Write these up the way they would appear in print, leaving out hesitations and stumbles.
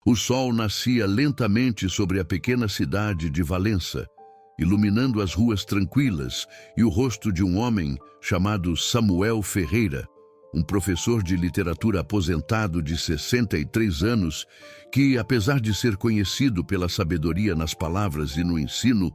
O sol nascia lentamente sobre a pequena cidade de Valença, iluminando as ruas tranquilas e o rosto de um homem chamado Samuel Ferreira, um professor de literatura aposentado de 63 anos, que, apesar de ser conhecido pela sabedoria nas palavras e no ensino,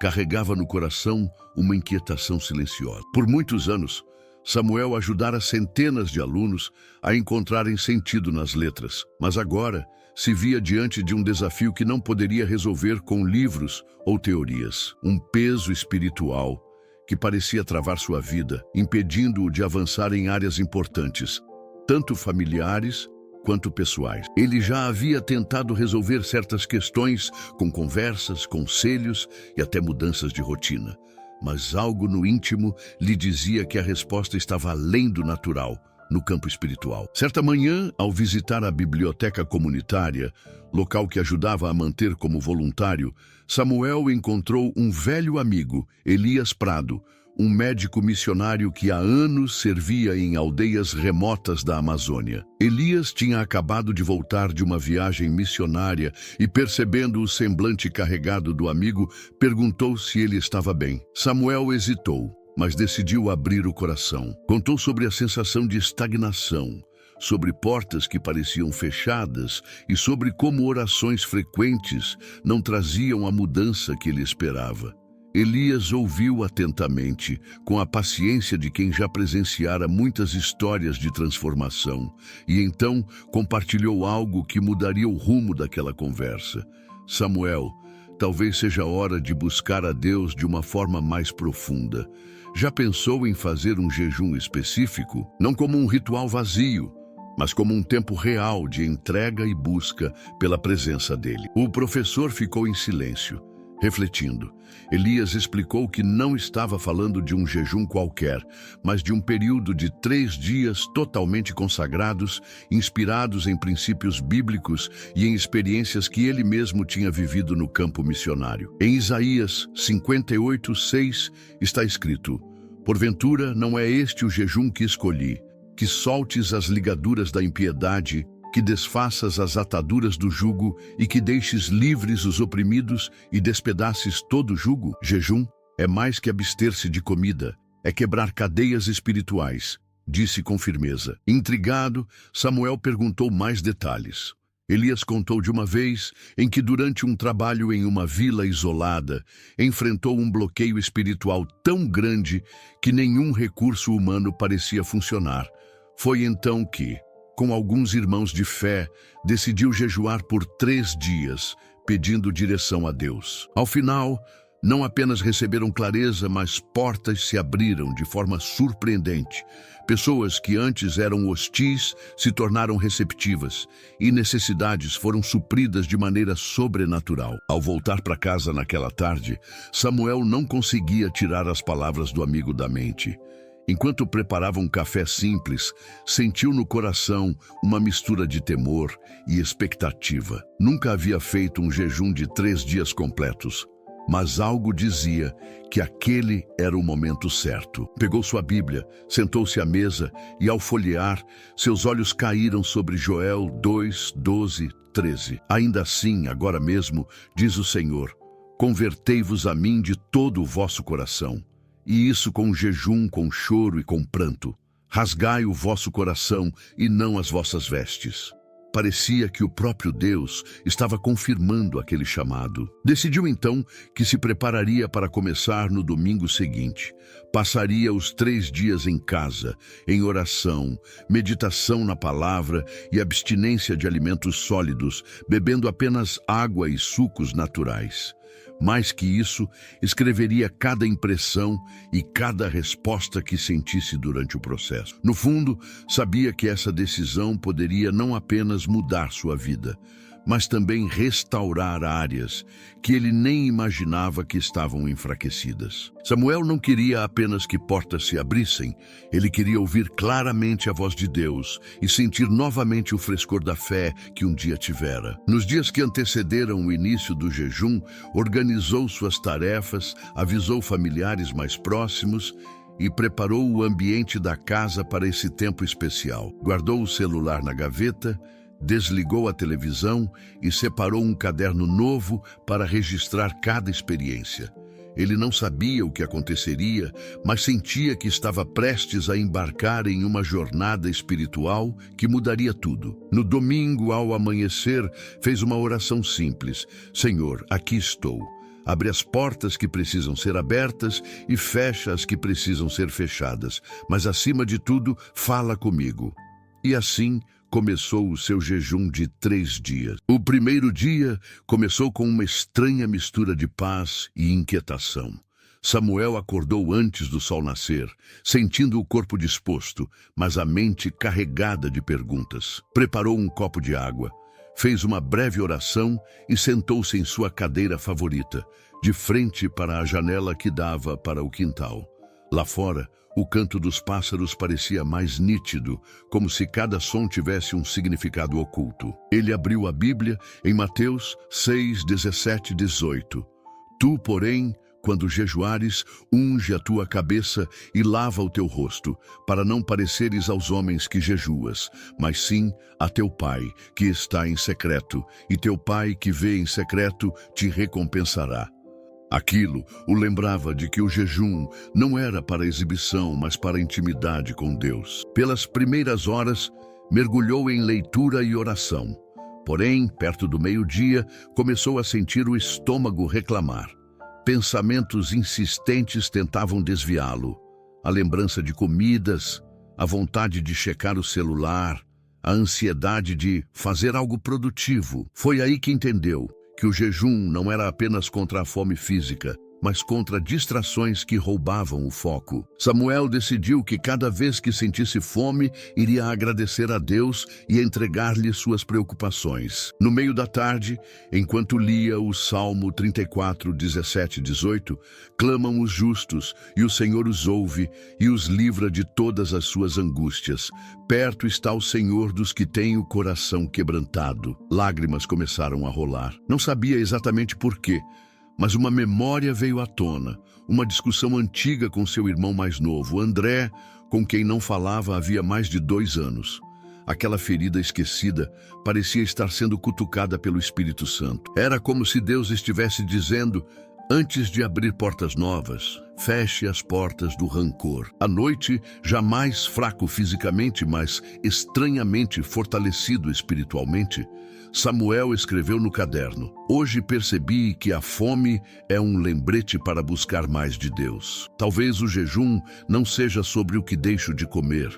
carregava no coração uma inquietação silenciosa. Por muitos anos, Samuel ajudara centenas de alunos a encontrarem sentido nas letras, mas agora se via diante de um desafio que não poderia resolver com livros ou teorias. Um peso espiritual que parecia travar sua vida, impedindo-o de avançar em áreas importantes, tanto familiares quanto pessoais. Ele já havia tentado resolver certas questões com conversas, conselhos e até mudanças de rotina, mas algo no íntimo lhe dizia que a resposta estava além do natural, no campo espiritual. Certa manhã, ao visitar a biblioteca comunitária, local que ajudava a manter como voluntário, Samuel encontrou um velho amigo, Elias Prado, um médico missionário que há anos servia em aldeias remotas da Amazônia. Elias tinha acabado de voltar de uma viagem missionária e, percebendo o semblante carregado do amigo, perguntou se ele estava bem. Samuel hesitou, mas decidiu abrir o coração. Contou sobre a sensação de estagnação, sobre portas que pareciam fechadas e sobre como orações frequentes não traziam a mudança que ele esperava. Elias ouviu atentamente, com a paciência de quem já presenciara muitas histórias de transformação, e então compartilhou algo que mudaria o rumo daquela conversa. Samuel, talvez seja hora de buscar a Deus de uma forma mais profunda. Já pensou em fazer um jejum específico? Não como um ritual vazio, mas como um tempo real de entrega e busca pela presença dele. O professor ficou em silêncio, refletindo. Elias explicou que não estava falando de um jejum qualquer, mas de um período de 3 dias totalmente consagrados, inspirados em princípios bíblicos e em experiências que ele mesmo tinha vivido no campo missionário. Em Isaías 58:6 está escrito: "Porventura não é este o jejum que escolhi, que soltes as ligaduras da impiedade, que desfaças as ataduras do jugo e que deixes livres os oprimidos e despedaces todo o jugo?" Jejum é mais que abster-se de comida, é quebrar cadeias espirituais, disse com firmeza. Intrigado, Samuel perguntou mais detalhes. Elias contou de uma vez em que, durante um trabalho em uma vila isolada, enfrentou um bloqueio espiritual tão grande que nenhum recurso humano parecia funcionar. Foi então que, com alguns irmãos de fé, decidiu jejuar por 3 dias, pedindo direção a Deus. Ao final, não apenas receberam clareza, mas portas se abriram de forma surpreendente. Pessoas que antes eram hostis se tornaram receptivas e necessidades foram supridas de maneira sobrenatural. Ao voltar para casa naquela tarde, Samuel não conseguia tirar as palavras do amigo da mente. Enquanto preparava um café simples, sentiu no coração uma mistura de temor e expectativa. Nunca havia feito um jejum de 3 dias completos, mas algo dizia que aquele era o momento certo. Pegou sua Bíblia, sentou-se à mesa e, ao folhear, seus olhos caíram sobre Joel 2:12-13. "Ainda assim, agora mesmo, diz o Senhor, convertei-vos a mim de todo o vosso coração, e isso com jejum, com choro e com pranto. Rasgai o vosso coração e não as vossas vestes." Parecia que o próprio Deus estava confirmando aquele chamado. Decidiu então que se prepararia para começar no domingo seguinte. Passaria os 3 dias em casa, em oração, meditação na palavra e abstinência de alimentos sólidos, bebendo apenas água e sucos naturais. Mais que isso, escreveria cada impressão e cada resposta que sentisse durante o processo. No fundo, sabia que essa decisão poderia não apenas mudar sua vida, mas também restaurar áreas que ele nem imaginava que estavam enfraquecidas. Samuel não queria apenas que portas se abrissem, ele queria ouvir claramente a voz de Deus e sentir novamente o frescor da fé que um dia tivera. Nos dias que antecederam o início do jejum, organizou suas tarefas, avisou familiares mais próximos e preparou o ambiente da casa para esse tempo especial. Guardou o celular na gaveta, desligou a televisão e separou um caderno novo para registrar cada experiência. Ele não sabia o que aconteceria, mas sentia que estava prestes a embarcar em uma jornada espiritual que mudaria tudo. No domingo, ao amanhecer, fez uma oração simples: Senhor, aqui estou. Abre as portas que precisam ser abertas e fecha as que precisam ser fechadas. Mas, acima de tudo, fala comigo. E assim começou o seu jejum de 3 dias. O primeiro dia começou com uma estranha mistura de paz e inquietação. Samuel acordou antes do sol nascer, sentindo o corpo disposto, mas a mente carregada de perguntas. Preparou um copo de água, fez uma breve oração e sentou-se em sua cadeira favorita, de frente para a janela que dava para o quintal. Lá fora, o canto dos pássaros parecia mais nítido, como se cada som tivesse um significado oculto. Ele abriu a Bíblia em Mateus 6, 17 e 18. Tu, porém, quando jejuares, unge a tua cabeça e lava o teu rosto, para não pareceres aos homens que jejuas, mas sim a teu Pai, que está em secreto, e teu Pai que vê em secreto te recompensará. Aquilo o lembrava de que o jejum não era para exibição, mas para intimidade com Deus. Pelas primeiras horas, mergulhou em leitura e oração. Porém, perto do meio-dia, começou a sentir o estômago reclamar. Pensamentos insistentes tentavam desviá-lo. A lembrança de comidas, a vontade de checar o celular, a ansiedade de fazer algo produtivo. Foi aí que entendeu que o jejum não era apenas contra a fome física, mas contra distrações que roubavam o foco. Samuel decidiu que cada vez que sentisse fome, iria agradecer a Deus e entregar-lhe suas preocupações. No meio da tarde, enquanto lia o Salmo 34, 17 e 18, clamam os justos, e o Senhor os ouve e os livra de todas as suas angústias. Perto está o Senhor dos que têm o coração quebrantado. Lágrimas começaram a rolar. Não sabia exatamente por quê, mas uma memória veio à tona, uma discussão antiga com seu irmão mais novo, André, com quem não falava havia mais de 2 anos. Aquela ferida esquecida parecia estar sendo cutucada pelo Espírito Santo. Era como se Deus estivesse dizendo: antes de abrir portas novas, feche as portas do rancor. À noite, jamais fraco fisicamente, mas estranhamente fortalecido espiritualmente, Samuel escreveu no caderno: hoje percebi que a fome é um lembrete para buscar mais de Deus. Talvez o jejum não seja sobre o que deixo de comer,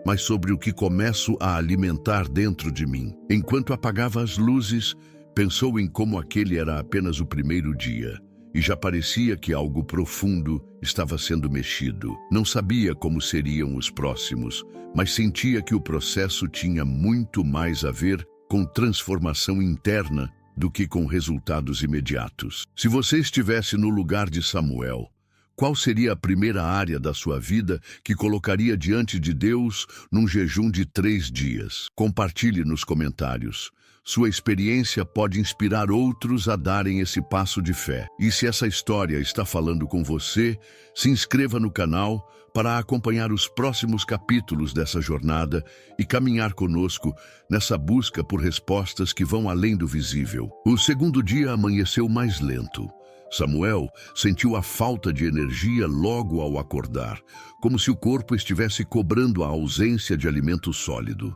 mas sobre o que começo a alimentar dentro de mim. Enquanto apagava as luzes, pensou em como aquele era apenas o primeiro dia, e já parecia que algo profundo estava sendo mexido. Não sabia como seriam os próximos, mas sentia que o processo tinha muito mais a ver com transformação interna do que com resultados imediatos. Se você estivesse no lugar de Samuel, qual seria a primeira área da sua vida que colocaria diante de Deus num jejum de 3 dias? Compartilhe nos comentários. Sua experiência pode inspirar outros a darem esse passo de fé. E se essa história está falando com você, se inscreva no canal para acompanhar os próximos capítulos dessa jornada e caminhar conosco nessa busca por respostas que vão além do visível. O segundo dia amanheceu mais lento. Samuel sentiu a falta de energia logo ao acordar, como se o corpo estivesse cobrando a ausência de alimento sólido.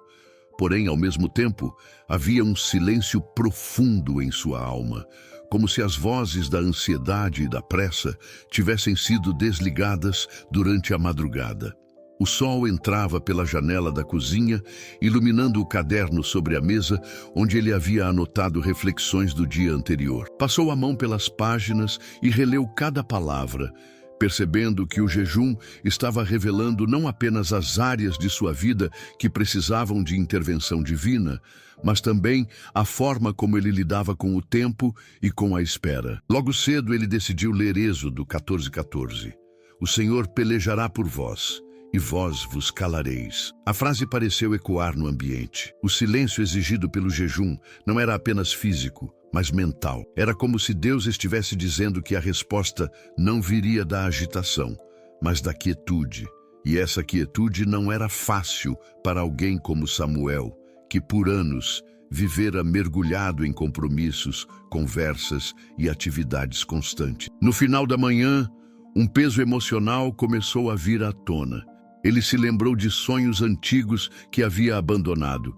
Porém, ao mesmo tempo, havia um silêncio profundo em sua alma, como se as vozes da ansiedade e da pressa tivessem sido desligadas durante a madrugada. O sol entrava pela janela da cozinha, iluminando o caderno sobre a mesa, onde ele havia anotado reflexões do dia anterior. Passou a mão pelas páginas e releu cada palavra, percebendo que o jejum estava revelando não apenas as áreas de sua vida que precisavam de intervenção divina, mas também a forma como ele lidava com o tempo e com a espera. Logo cedo ele decidiu ler Êxodo 14:14. O Senhor pelejará por vós, e vós vos calareis. A frase pareceu ecoar no ambiente. O silêncio exigido pelo jejum não era apenas físico, mas mental. Era como se Deus estivesse dizendo que a resposta não viria da agitação, mas da quietude. E essa quietude não era fácil para alguém como Samuel, que por anos vivera mergulhado em compromissos, conversas e atividades constantes. No final da manhã, um peso emocional começou a vir à tona. Ele se lembrou de sonhos antigos que havia abandonado,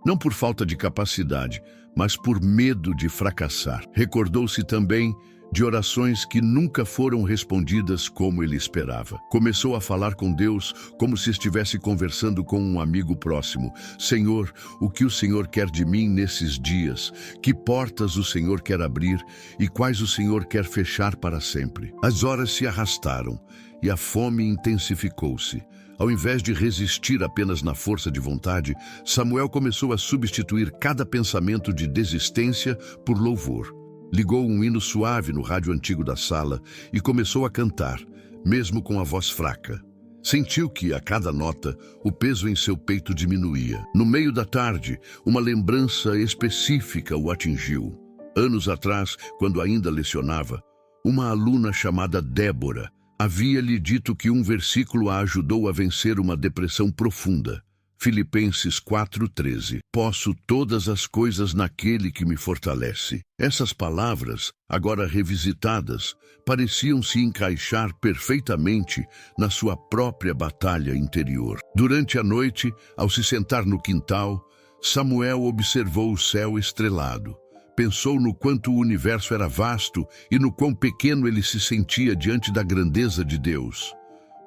não por falta de capacidade, mas por medo de fracassar. Recordou-se também de orações que nunca foram respondidas como ele esperava. Começou a falar com Deus como se estivesse conversando com um amigo próximo. Senhor, o que o Senhor quer de mim nesses dias? Que portas o Senhor quer abrir e quais o Senhor quer fechar para sempre? As horas se arrastaram e a fome intensificou-se. Ao invés de resistir apenas na força de vontade, Samuel começou a substituir cada pensamento de desistência por louvor. Ligou um hino suave no rádio antigo da sala e começou a cantar, mesmo com a voz fraca. Sentiu que, a cada nota, o peso em seu peito diminuía. No meio da tarde, uma lembrança específica o atingiu. Anos atrás, quando ainda lecionava, uma aluna chamada Débora havia-lhe dito que um versículo a ajudou a vencer uma depressão profunda. Filipenses 4:13. Posso todas as coisas naquele que me fortalece. Essas palavras, agora revisitadas, pareciam se encaixar perfeitamente na sua própria batalha interior. Durante a noite, ao se sentar no quintal, Samuel observou o céu estrelado. Pensou no quanto o universo era vasto e no quão pequeno ele se sentia diante da grandeza de Deus.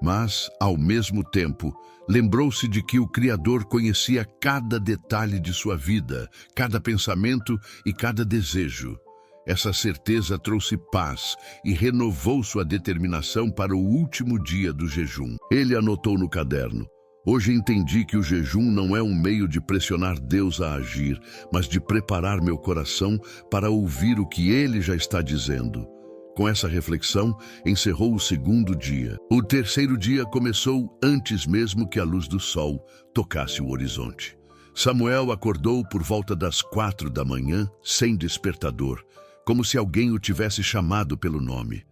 Mas, ao mesmo tempo, lembrou-se de que o Criador conhecia cada detalhe de sua vida, cada pensamento e cada desejo. Essa certeza trouxe paz e renovou sua determinação para o último dia do jejum. Ele anotou no caderno: hoje entendi que o jejum não é um meio de pressionar Deus a agir, mas de preparar meu coração para ouvir o que Ele já está dizendo. Com essa reflexão, encerrou o segundo dia. O terceiro dia começou antes mesmo que a luz do sol tocasse o horizonte. Samuel acordou por volta das 4 da manhã, sem despertador, como se alguém o tivesse chamado pelo nome.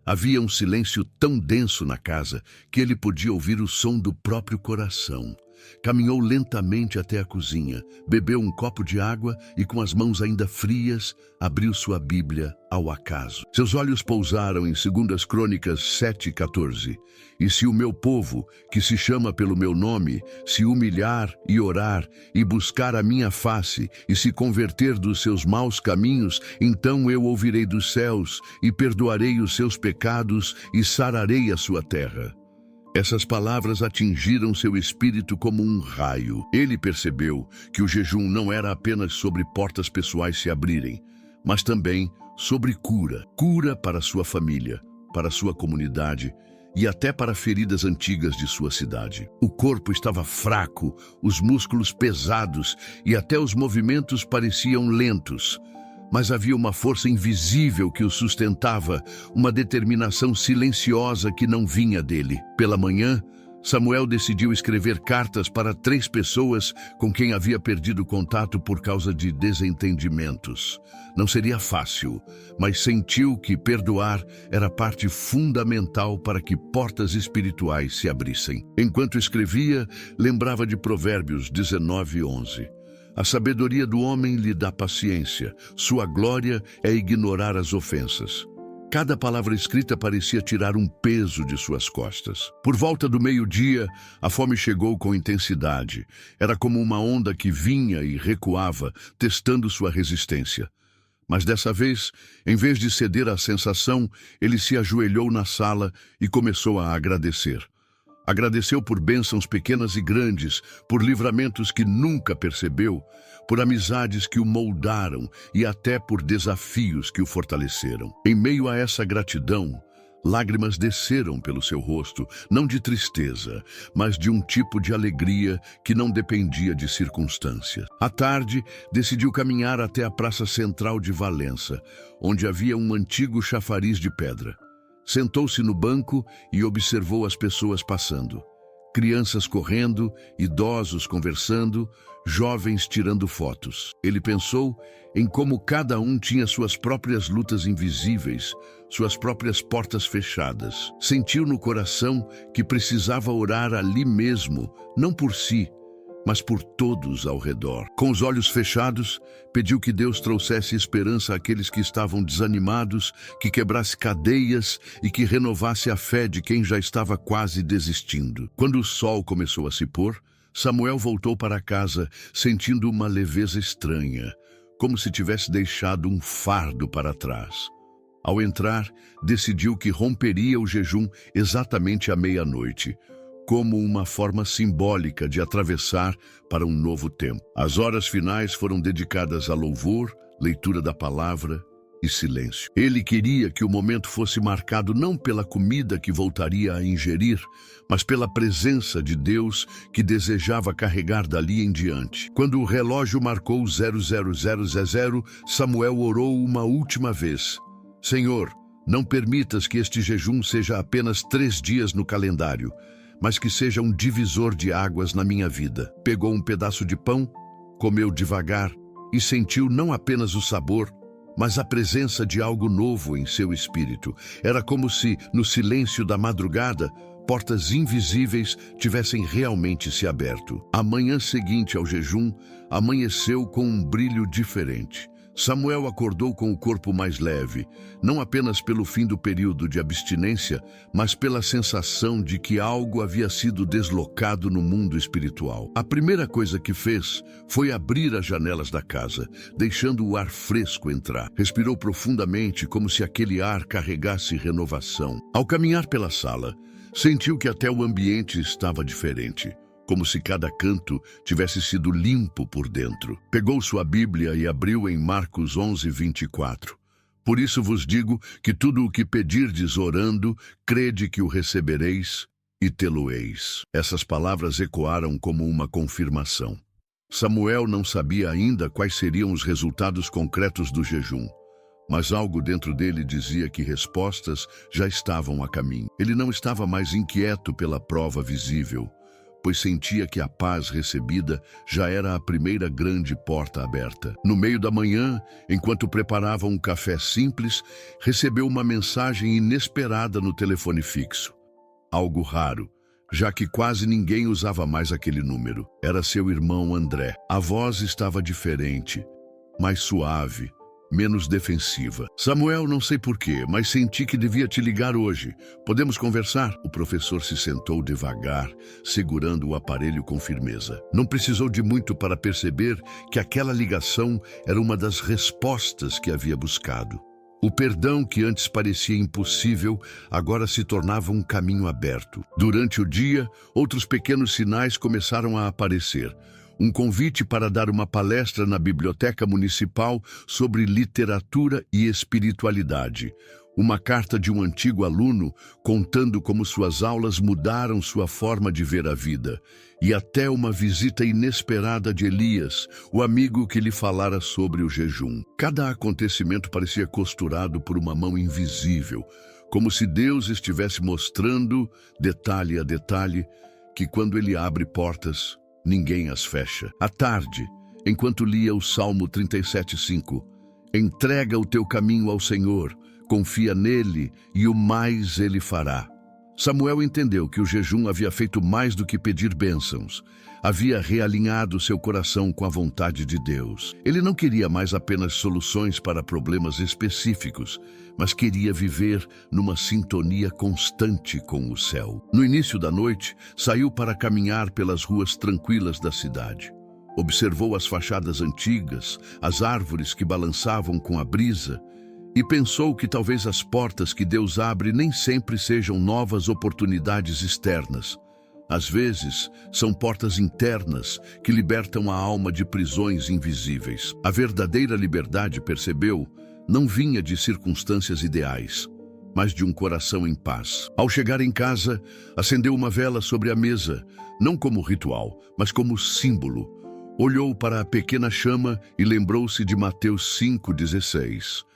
Havia um silêncio tão denso na casa que ele podia ouvir o som do próprio coração. Caminhou lentamente até a cozinha, bebeu um copo de água e, com as mãos ainda frias, abriu sua Bíblia ao acaso. Seus olhos pousaram em 2 Crônicas 7:14. E se o meu povo, que se chama pelo meu nome, se humilhar e orar e buscar a minha face e se converter dos seus maus caminhos, então eu ouvirei dos céus e perdoarei os seus pecados e sararei a sua terra. Essas palavras atingiram seu espírito como um raio. Ele percebeu que o jejum não era apenas sobre portas pessoais se abrirem, mas também sobre cura. Cura para sua família, para sua comunidade e até para feridas antigas de sua cidade. O corpo estava fraco, os músculos pesados e até os movimentos pareciam lentos. Mas havia uma força invisível que o sustentava, uma determinação silenciosa que não vinha dele. Pela manhã, Samuel decidiu escrever cartas para 3 pessoas com quem havia perdido contato por causa de desentendimentos. Não seria fácil, mas sentiu que perdoar era parte fundamental para que portas espirituais se abrissem. Enquanto escrevia, lembrava de Provérbios 19:11. A sabedoria do homem lhe dá paciência, sua glória é ignorar as ofensas. Cada palavra escrita parecia tirar um peso de suas costas. Por volta do meio-dia, a fome chegou com intensidade. Era como uma onda que vinha e recuava, testando sua resistência. Mas dessa vez, em vez de ceder à sensação, ele se ajoelhou na sala e começou a agradecer. Agradeceu por bênçãos pequenas e grandes, por livramentos que nunca percebeu, por amizades que o moldaram e até por desafios que o fortaleceram. Em meio a essa gratidão, lágrimas desceram pelo seu rosto, não de tristeza, mas de um tipo de alegria que não dependia de circunstâncias. À tarde, decidiu caminhar até a praça central de Valença, onde havia um antigo chafariz de pedra. Sentou-se no banco e observou as pessoas passando. Crianças correndo, idosos conversando, jovens tirando fotos. Ele pensou em como cada um tinha suas próprias lutas invisíveis, suas próprias portas fechadas. Sentiu no coração que precisava orar ali mesmo, não por si, mas por todos ao redor. Com os olhos fechados, pediu que Deus trouxesse esperança àqueles que estavam desanimados, que quebrasse cadeias e que renovasse a fé de quem já estava quase desistindo. Quando o sol começou a se pôr, Samuel voltou para casa, sentindo uma leveza estranha, como se tivesse deixado um fardo para trás. Ao entrar, decidiu que romperia o jejum exatamente à meia-noite, como uma forma simbólica de atravessar para um novo tempo. As horas finais foram dedicadas a louvor, leitura da palavra e silêncio. Ele queria que o momento fosse marcado não pela comida que voltaria a ingerir, mas pela presença de Deus que desejava carregar dali em diante. Quando o relógio marcou 0000, Samuel orou uma última vez. Senhor, não permitas que este jejum seja apenas 3 dias no calendário, mas que seja um divisor de águas na minha vida. Pegou um pedaço de pão, comeu devagar e sentiu não apenas o sabor, mas a presença de algo novo em seu espírito. Era como se, no silêncio da madrugada, portas invisíveis tivessem realmente se aberto. A manhã seguinte ao jejum amanheceu com um brilho diferente. Samuel acordou com o corpo mais leve, não apenas pelo fim do período de abstinência, mas pela sensação de que algo havia sido deslocado no mundo espiritual. A primeira coisa que fez foi abrir as janelas da casa, deixando o ar fresco entrar. Respirou profundamente, como se aquele ar carregasse renovação. Ao caminhar pela sala, sentiu que até o ambiente estava diferente, como se cada canto tivesse sido limpo por dentro. Pegou sua Bíblia e abriu em Marcos 11:24. Por isso vos digo que tudo o que pedirdes orando, crede que o recebereis e tê-lo-eis. Essas palavras ecoaram como uma confirmação. Samuel não sabia ainda quais seriam os resultados concretos do jejum, mas algo dentro dele dizia que respostas já estavam a caminho. Ele não estava mais inquieto pela prova visível, pois sentia que a paz recebida já era a primeira grande porta aberta. No meio da manhã, enquanto preparava um café simples, recebeu uma mensagem inesperada no telefone fixo. Algo raro, já que quase ninguém usava mais aquele número. Era seu irmão André. A voz estava diferente, mais suave, menos defensiva. Samuel, não sei porquê, mas senti que devia te ligar hoje. Podemos conversar? O professor se sentou devagar, segurando o aparelho com firmeza. Não precisou de muito para perceber que aquela ligação era uma das respostas que havia buscado. O perdão que antes parecia impossível, agora se tornava um caminho aberto. Durante o dia, outros pequenos sinais começaram a aparecer. Um convite para dar uma palestra na Biblioteca Municipal sobre literatura e espiritualidade. Uma carta de um antigo aluno contando como suas aulas mudaram sua forma de ver a vida. E até uma visita inesperada de Elias, o amigo que lhe falara sobre o jejum. Cada acontecimento parecia costurado por uma mão invisível, como se Deus estivesse mostrando, detalhe a detalhe, que quando ele abre portas, ninguém as fecha. À tarde, enquanto lia o Salmo 37:5, entrega o teu caminho ao Senhor, confia nele e o mais ele fará. Samuel entendeu que o jejum havia feito mais do que pedir bênçãos. Havia realinhado seu coração com a vontade de Deus. Ele não queria mais apenas soluções para problemas específicos, mas queria viver numa sintonia constante com o céu. No início da noite, saiu para caminhar pelas ruas tranquilas da cidade. Observou as fachadas antigas, as árvores que balançavam com a brisa, e pensou que talvez as portas que Deus abre nem sempre sejam novas oportunidades externas. Às vezes, são portas internas que libertam a alma de prisões invisíveis. A verdadeira liberdade, percebeu, não vinha de circunstâncias ideais, mas de um coração em paz. Ao chegar em casa, acendeu uma vela sobre a mesa, não como ritual, mas como símbolo. Olhou para a pequena chama e lembrou-se de Mateus 5:16.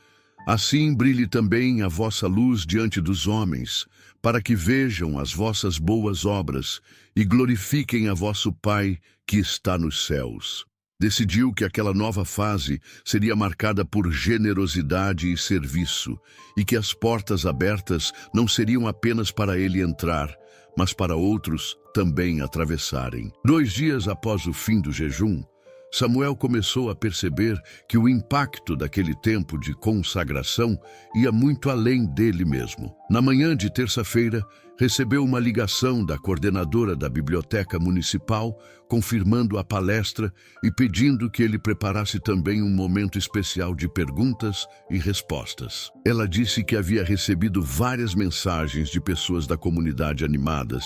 Assim brilhe também a vossa luz diante dos homens, para que vejam as vossas boas obras e glorifiquem a vosso Pai que está nos céus. Decidiu que aquela nova fase seria marcada por generosidade e serviço, e que as portas abertas não seriam apenas para ele entrar, mas para outros também atravessarem. 2 dias após o fim do jejum, Samuel começou a perceber que o impacto daquele tempo de consagração ia muito além dele mesmo. Na manhã de terça-feira, recebeu uma ligação da coordenadora da biblioteca municipal, confirmando a palestra e pedindo que ele preparasse também um momento especial de perguntas e respostas. Ela disse que havia recebido várias mensagens de pessoas da comunidade animadas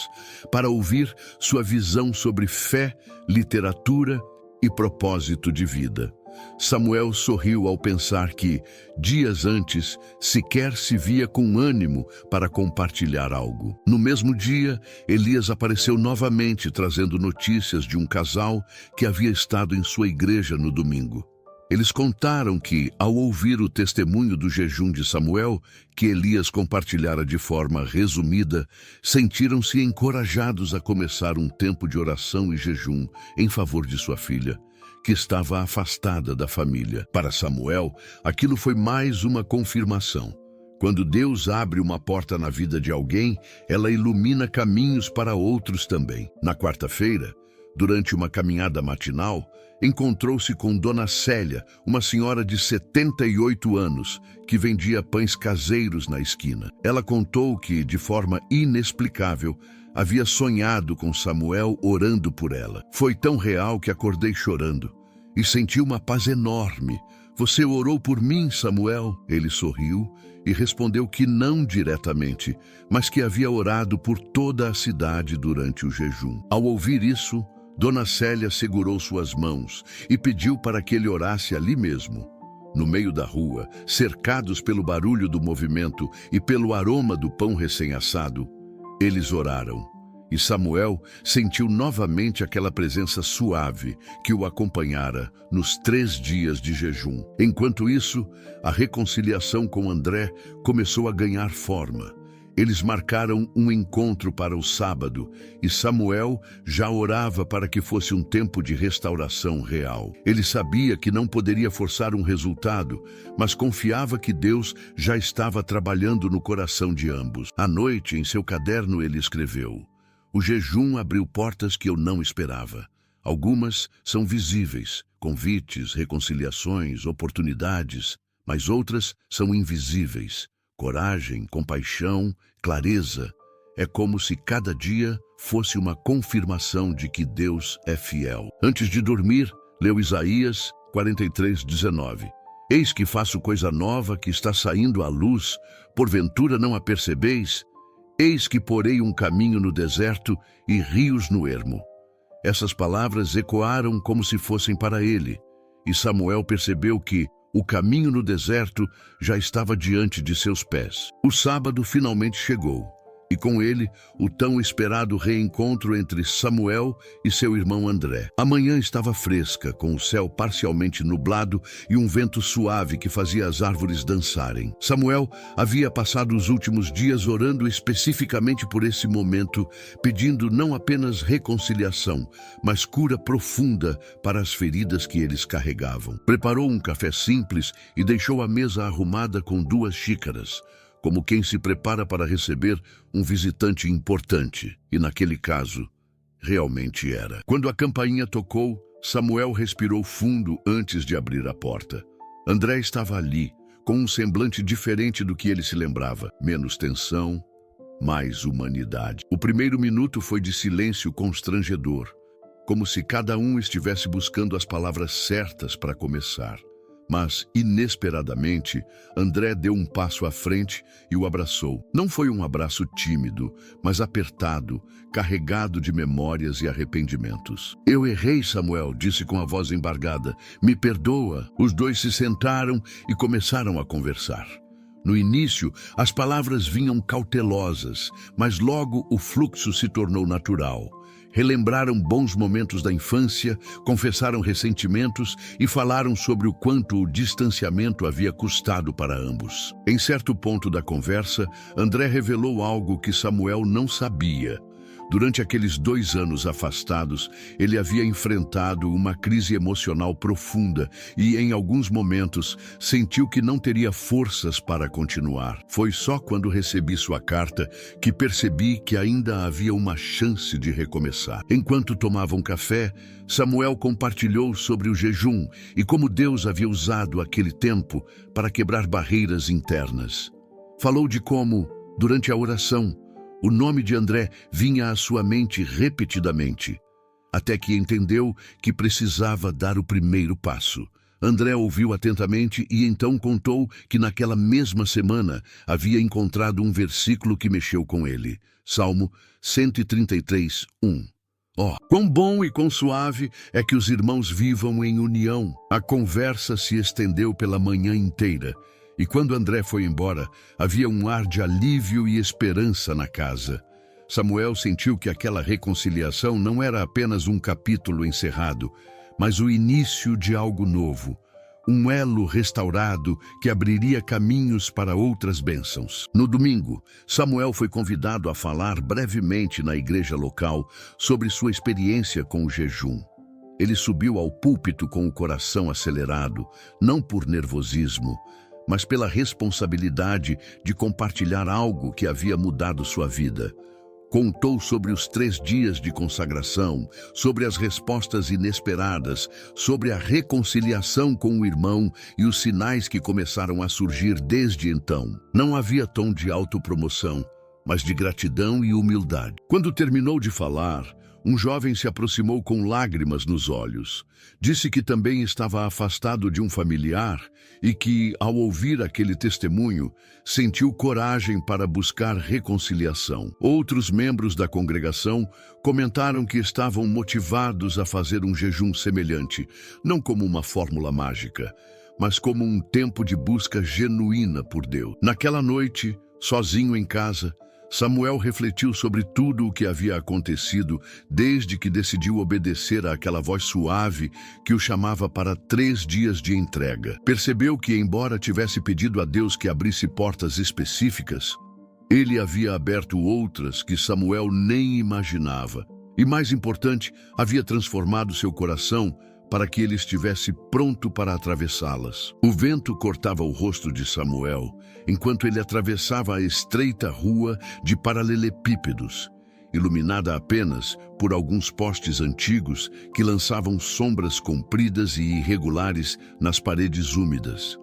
para ouvir sua visão sobre fé, literatura e propósito de vida. Samuel sorriu ao pensar que, dias antes, sequer se via com ânimo para compartilhar algo. No mesmo dia, Elias apareceu novamente trazendo notícias de um casal que havia estado em sua igreja no domingo. Eles contaram que, ao ouvir o testemunho do jejum de Samuel, que Elias compartilhara de forma resumida, sentiram-se encorajados a começar um tempo de oração e jejum em favor de sua filha, que estava afastada da família. Para Samuel, aquilo foi mais uma confirmação. Quando Deus abre uma porta na vida de alguém, ela ilumina caminhos para outros também. Na quarta-feira, durante uma caminhada matinal, encontrou-se com Dona Célia, uma senhora de 78 anos, que vendia pães caseiros na esquina. Ela contou que, de forma inexplicável, havia sonhado com Samuel orando por ela. Foi tão real que acordei chorando e senti uma paz enorme. Você orou por mim, Samuel? Ele sorriu e respondeu que não diretamente, mas que havia orado por toda a cidade durante o jejum. Ao ouvir isso, Dona Célia segurou suas mãos e pediu para que ele orasse ali mesmo. No meio da rua, cercados pelo barulho do movimento e pelo aroma do pão recém-assado, eles oraram. E Samuel sentiu novamente aquela presença suave que o acompanhara nos 3 dias de jejum. Enquanto isso, a reconciliação com André começou a ganhar forma. Eles marcaram um encontro para o sábado e Samuel já orava para que fosse um tempo de restauração real. Ele sabia que não poderia forçar um resultado, mas confiava que Deus já estava trabalhando no coração de ambos. À noite, em seu caderno, ele escreveu: "O jejum abriu portas que eu não esperava. Algumas são visíveis, convites, reconciliações, oportunidades, mas outras são invisíveis. Coragem, compaixão, clareza. É como se cada dia fosse uma confirmação de que Deus é fiel." Antes de dormir, leu Isaías 43:19. "Eis que faço coisa nova que está saindo à luz, porventura não a percebeis? Eis que porei um caminho no deserto e rios no ermo." Essas palavras ecoaram como se fossem para ele, e Samuel percebeu que o caminho no deserto já estava diante de seus pés. O sábado finalmente chegou, e com ele o tão esperado reencontro entre Samuel e seu irmão André. A manhã estava fresca, com o céu parcialmente nublado e um vento suave que fazia as árvores dançarem. Samuel havia passado os últimos dias orando especificamente por esse momento, pedindo não apenas reconciliação, mas cura profunda para as feridas que eles carregavam. Preparou um café simples e deixou a mesa arrumada com 2 xícaras, como quem se prepara para receber um visitante importante. E naquele caso, realmente era. Quando a campainha tocou, Samuel respirou fundo antes de abrir a porta. André estava ali, com um semblante diferente do que ele se lembrava. Menos tensão, mais humanidade. O primeiro minuto foi de silêncio constrangedor, como se cada um estivesse buscando as palavras certas para começar. Mas, inesperadamente, André deu um passo à frente e o abraçou. Não foi um abraço tímido, mas apertado, carregado de memórias e arrependimentos. "Eu errei, Samuel", disse com a voz embargada. "Me perdoa." Os dois se sentaram e começaram a conversar. No início, as palavras vinham cautelosas, mas logo o fluxo se tornou natural. Relembraram bons momentos da infância, confessaram ressentimentos e falaram sobre o quanto o distanciamento havia custado para ambos. Em certo ponto da conversa, André revelou algo que Samuel não sabia. Durante aqueles 2 anos afastados, ele havia enfrentado uma crise emocional profunda e, em alguns momentos, sentiu que não teria forças para continuar. Foi só quando recebi sua carta que percebi que ainda havia uma chance de recomeçar. Enquanto tomavam café, Samuel compartilhou sobre o jejum e como Deus havia usado aquele tempo para quebrar barreiras internas. Falou de como, durante a oração, o nome de André vinha à sua mente repetidamente, até que entendeu que precisava dar o primeiro passo. André ouviu atentamente e então contou que naquela mesma semana havia encontrado um versículo que mexeu com ele. Salmo 133, 1. Quão bom e quão suave é que os irmãos vivam em união. A conversa se estendeu pela manhã inteira. E quando André foi embora, havia um ar de alívio e esperança na casa. Samuel sentiu que aquela reconciliação não era apenas um capítulo encerrado, mas o início de algo novo. Um elo restaurado que abriria caminhos para outras bênçãos. No domingo, Samuel foi convidado a falar brevemente na igreja local sobre sua experiência com o jejum. Ele subiu ao púlpito com o coração acelerado, não por nervosismo, mas pela responsabilidade de compartilhar algo que havia mudado sua vida. Contou sobre os 3 dias de consagração, sobre as respostas inesperadas, sobre a reconciliação com o irmão e os sinais que começaram a surgir desde então. Não havia tom de autopromoção, mas de gratidão e humildade. Quando terminou de falar, um jovem se aproximou com lágrimas nos olhos. Disse que também estava afastado de um familiar e que, ao ouvir aquele testemunho, sentiu coragem para buscar reconciliação. Outros membros da congregação comentaram que estavam motivados a fazer um jejum semelhante, não como uma fórmula mágica, mas como um tempo de busca genuína por Deus. Naquela noite, sozinho em casa, Samuel refletiu sobre tudo o que havia acontecido desde que decidiu obedecer àquela voz suave que o chamava para 3 dias de entrega. Percebeu que, embora tivesse pedido a Deus que abrisse portas específicas, ele havia aberto outras que Samuel nem imaginava. E, mais importante, havia transformado seu coração para que ele estivesse pronto para atravessá-las. O vento cortava o rosto de Samuel, enquanto ele atravessava a estreita rua de paralelepípedos, iluminada apenas por alguns postes antigos que lançavam sombras compridas e irregulares nas paredes úmidas.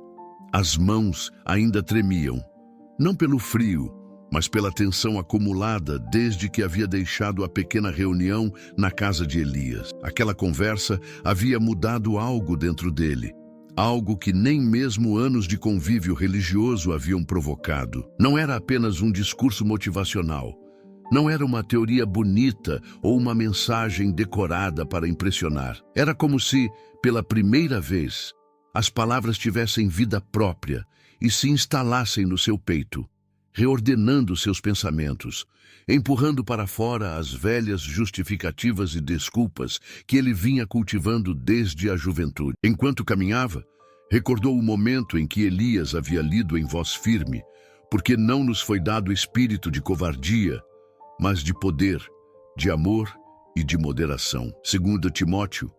As mãos ainda tremiam, não pelo frio, mas pela tensão acumulada desde que havia deixado a pequena reunião na casa de Elias. Aquela conversa havia mudado algo dentro dele, algo que nem mesmo anos de convívio religioso haviam provocado. Não era apenas um discurso motivacional, não era uma teoria bonita ou uma mensagem decorada para impressionar. Era como se, pela primeira vez, as palavras tivessem vida própria e se instalassem no seu peito, reordenando seus pensamentos, empurrando para fora as velhas justificativas e desculpas que ele vinha cultivando desde a juventude. Enquanto caminhava, recordou o momento em que Elias havia lido em voz firme: porque não nos foi dado espírito de covardia, mas de poder, de amor e de moderação. 2 Timóteo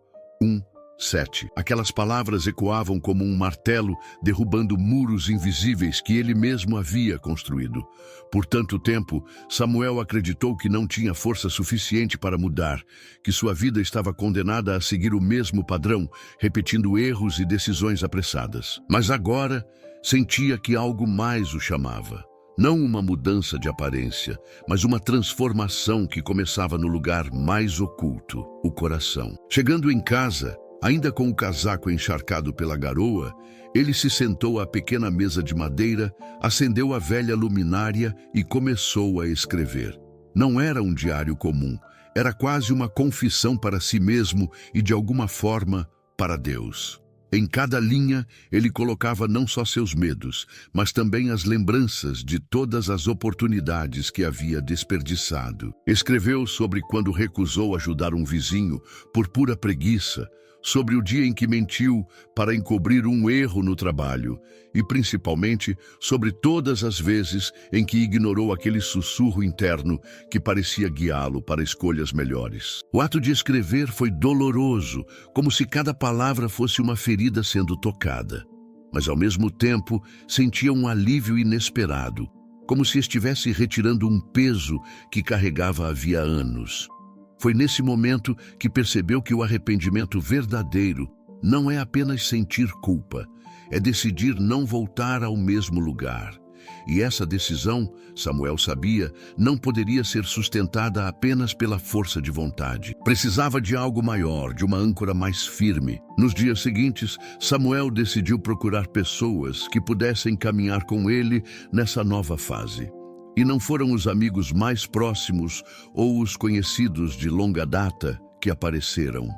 1:7. Aquelas palavras ecoavam como um martelo derrubando muros invisíveis que ele mesmo havia construído. Por tanto tempo, Samuel acreditou que não tinha força suficiente para mudar, que sua vida estava condenada a seguir o mesmo padrão, repetindo erros e decisões apressadas. Mas agora sentia que algo mais o chamava. Não uma mudança de aparência, mas uma transformação que começava no lugar mais oculto, o coração. Chegando em casa, ainda com o casaco encharcado pela garoa, ele se sentou à pequena mesa de madeira, acendeu a velha luminária e começou a escrever. Não era um diário comum, era quase uma confissão para si mesmo e, de alguma forma, para Deus. Em cada linha, ele colocava não só seus medos, mas também as lembranças de todas as oportunidades que havia desperdiçado. Escreveu sobre quando recusou ajudar um vizinho por pura preguiça, sobre o dia em que mentiu para encobrir um erro no trabalho e, principalmente, sobre todas as vezes em que ignorou aquele sussurro interno que parecia guiá-lo para escolhas melhores. O ato de escrever foi doloroso, como se cada palavra fosse uma ferida sendo tocada. Mas, ao mesmo tempo, sentia um alívio inesperado, como se estivesse retirando um peso que carregava havia anos. Foi nesse momento que percebeu que o arrependimento verdadeiro não é apenas sentir culpa, é decidir não voltar ao mesmo lugar. E essa decisão, Samuel sabia, não poderia ser sustentada apenas pela força de vontade. Precisava de algo maior, de uma âncora mais firme. Nos dias seguintes, Samuel decidiu procurar pessoas que pudessem caminhar com ele nessa nova fase. E não foram os amigos mais próximos ou os conhecidos de longa data que apareceram,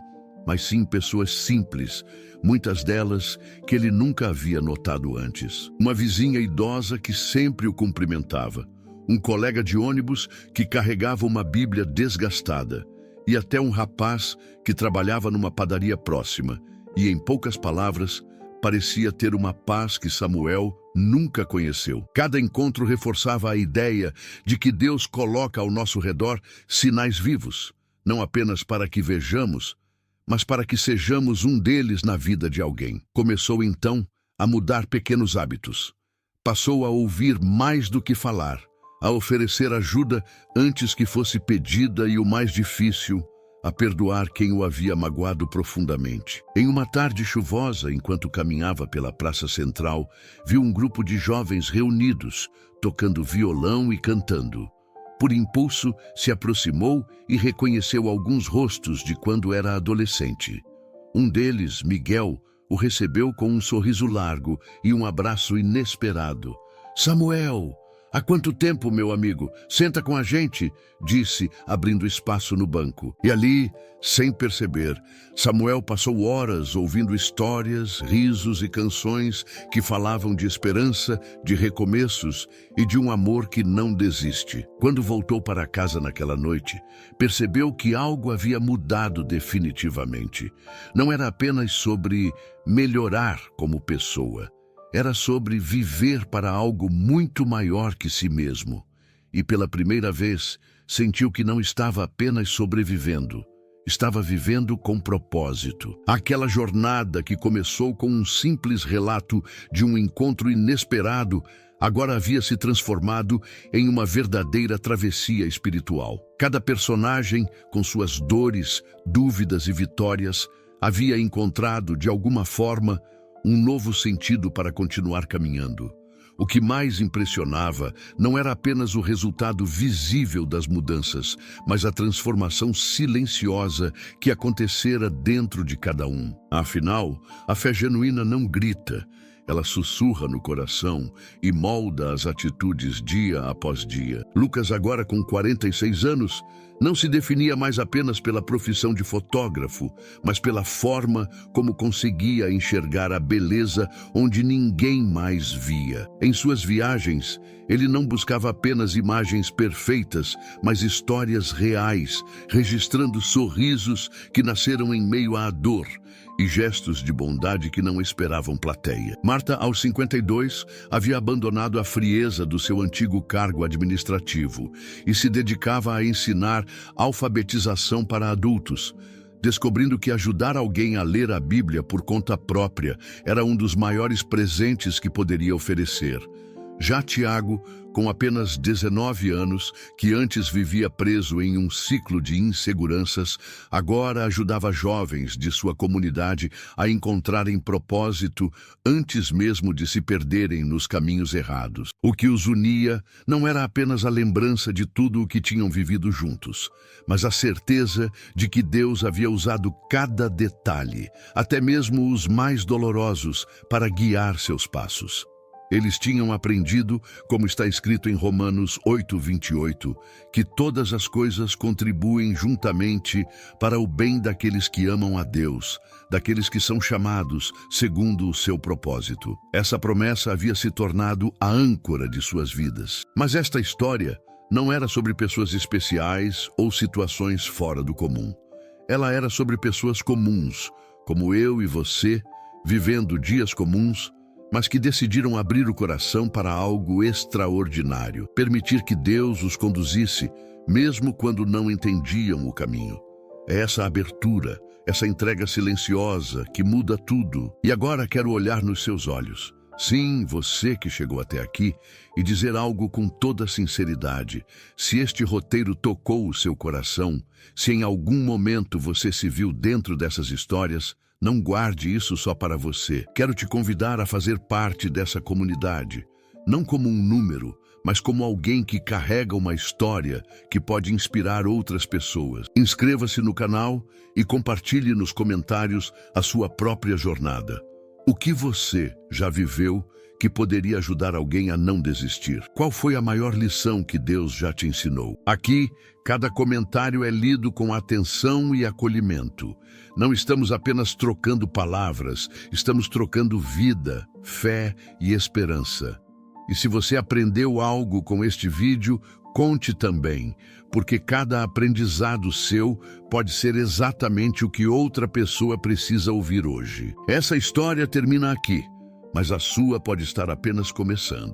mas sim pessoas simples, muitas delas que ele nunca havia notado antes. Uma vizinha idosa que sempre o cumprimentava, um colega de ônibus que carregava uma Bíblia desgastada, e até um rapaz que trabalhava numa padaria próxima, e em poucas palavras, parecia ter uma paz que Samuel nunca conheceu. Cada encontro reforçava a ideia de que Deus coloca ao nosso redor sinais vivos, não apenas para que vejamos, mas para que sejamos um deles na vida de alguém. Começou então a mudar pequenos hábitos. Passou a ouvir mais do que falar, a oferecer ajuda antes que fosse pedida e, o mais difícil, a perdoar quem o havia magoado profundamente. Em uma tarde chuvosa, enquanto caminhava pela praça central, viu um grupo de jovens reunidos, tocando violão e cantando. Por impulso, se aproximou e reconheceu alguns rostos de quando era adolescente. Um deles, Miguel, o recebeu com um sorriso largo e um abraço inesperado. "Samuel! Há quanto tempo, meu amigo? Senta com a gente", disse, abrindo espaço no banco. E ali, sem perceber, Samuel passou horas ouvindo histórias, risos e canções que falavam de esperança, de recomeços e de um amor que não desiste. Quando voltou para casa naquela noite, percebeu que algo havia mudado definitivamente. Não era apenas sobre melhorar como pessoa. Era sobre viver para algo muito maior que si mesmo. E pela primeira vez, sentiu que não estava apenas sobrevivendo. Estava vivendo com propósito. Aquela jornada que começou com um simples relato de um encontro inesperado, agora havia se transformado em uma verdadeira travessia espiritual. Cada personagem, com suas dores, dúvidas e vitórias, havia encontrado, de alguma forma, um novo sentido para continuar caminhando. O que mais impressionava não era apenas o resultado visível das mudanças, mas a transformação silenciosa que acontecera dentro de cada um. Afinal, a fé genuína não grita, ela sussurra no coração e molda as atitudes dia após dia. Lucas, agora com 46 anos, não se definia mais apenas pela profissão de fotógrafo, mas pela forma como conseguia enxergar a beleza onde ninguém mais via. Em suas viagens, ele não buscava apenas imagens perfeitas, mas histórias reais, registrando sorrisos que nasceram em meio à dor e gestos de bondade que não esperavam plateia. Marta, aos 52, havia abandonado a frieza do seu antigo cargo administrativo e se dedicava a ensinar alfabetização para adultos, descobrindo que ajudar alguém a ler a Bíblia por conta própria era um dos maiores presentes que poderia oferecer. Já Tiago, com apenas 19 anos, que antes vivia preso em um ciclo de inseguranças, agora ajudava jovens de sua comunidade a encontrarem propósito antes mesmo de se perderem nos caminhos errados. O que os unia não era apenas a lembrança de tudo o que tinham vivido juntos, mas a certeza de que Deus havia usado cada detalhe, até mesmo os mais dolorosos, para guiar seus passos. Eles tinham aprendido, como está escrito em Romanos 8:28, que todas as coisas contribuem juntamente para o bem daqueles que amam a Deus, daqueles que são chamados segundo o seu propósito. Essa promessa havia se tornado a âncora de suas vidas. Mas esta história não era sobre pessoas especiais ou situações fora do comum. Ela era sobre pessoas comuns, como eu e você, vivendo dias comuns, mas que decidiram abrir o coração para algo extraordinário, permitir que Deus os conduzisse, mesmo quando não entendiam o caminho. É essa abertura, essa entrega silenciosa que muda tudo. E agora quero olhar nos seus olhos. Sim, você que chegou até aqui, e dizer algo com toda sinceridade. Se este roteiro tocou o seu coração, se em algum momento você se viu dentro dessas histórias, não guarde isso só para você. Quero te convidar a fazer parte dessa comunidade, não como um número, mas como alguém que carrega uma história que pode inspirar outras pessoas. Inscreva-se no canal e compartilhe nos comentários a sua própria jornada. O que você já viveu que poderia ajudar alguém a não desistir? Qual foi a maior lição que Deus já te ensinou? Aqui, cada comentário é lido com atenção e acolhimento. Não estamos apenas trocando palavras, estamos trocando vida, fé e esperança. E se você aprendeu algo com este vídeo, conte também, porque cada aprendizado seu pode ser exatamente o que outra pessoa precisa ouvir hoje. Essa história termina aqui, mas a sua pode estar apenas começando.